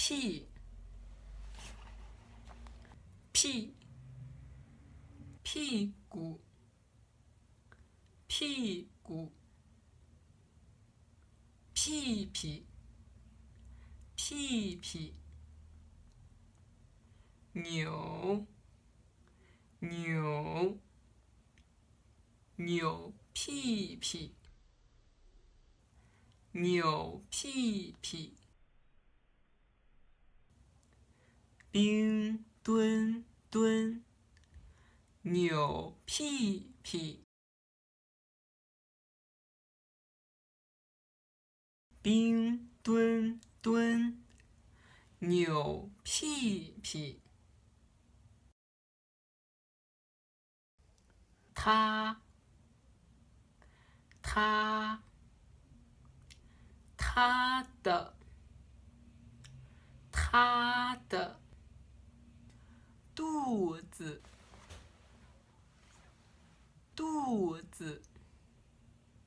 屁屁屁股屁股屁屁屁屁扭扭扭屁屁扭屁屁冰墩墩扭屁屁冰墩墩扭屁屁他的肚子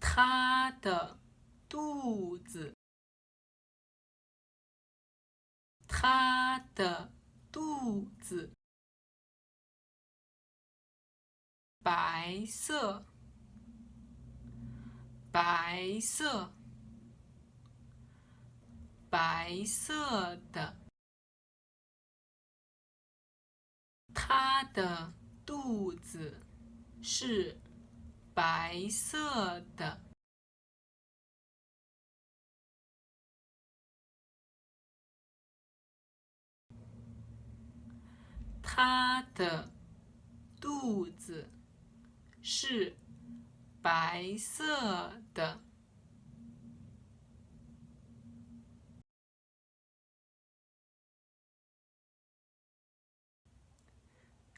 他的肚子他的肚子白色白色白色的他的肚子是白色的他的肚子是白色的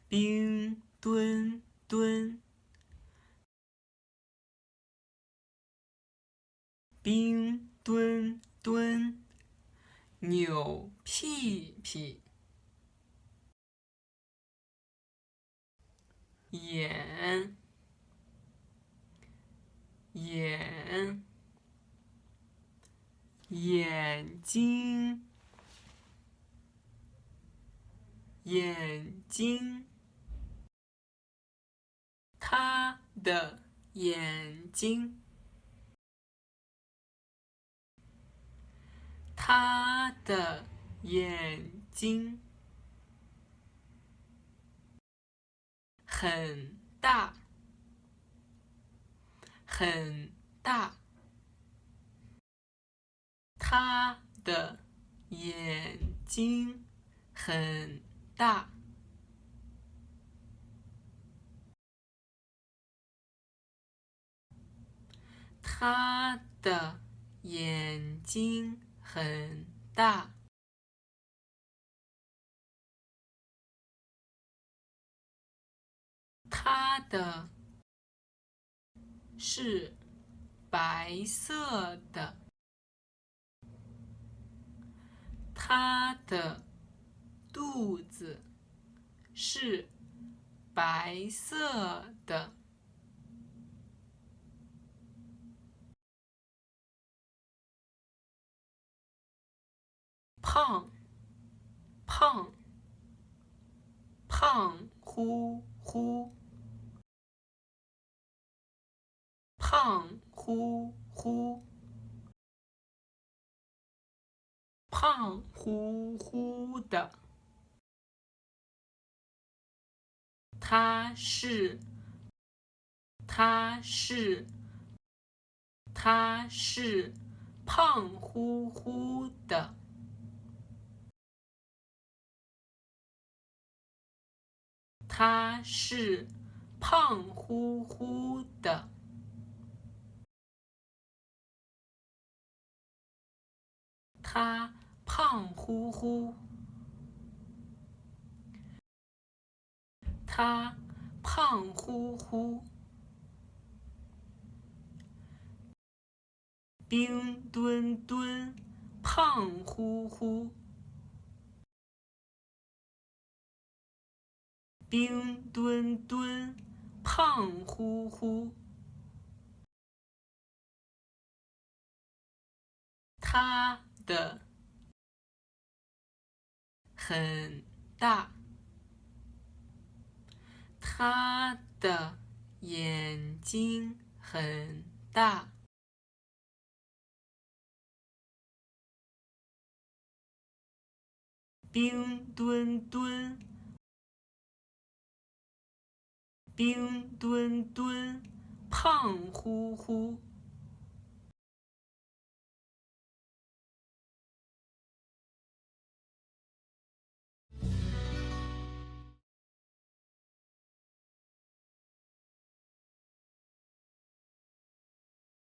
冰墩墩冰墩墩扭屁屁眼睛他的眼睛他的眼睛很大很大他的眼睛很大他的眼睛很大他的是白色的他的肚子是白色的胖乎乎胖乎乎胖乎乎的他是胖乎乎的他是胖乎乎的他胖乎乎他胖乎乎冰墩墩胖乎乎冰墩墩胖乎乎他的很大，他的眼睛很大。冰墩墩，冰墩墩，胖乎乎。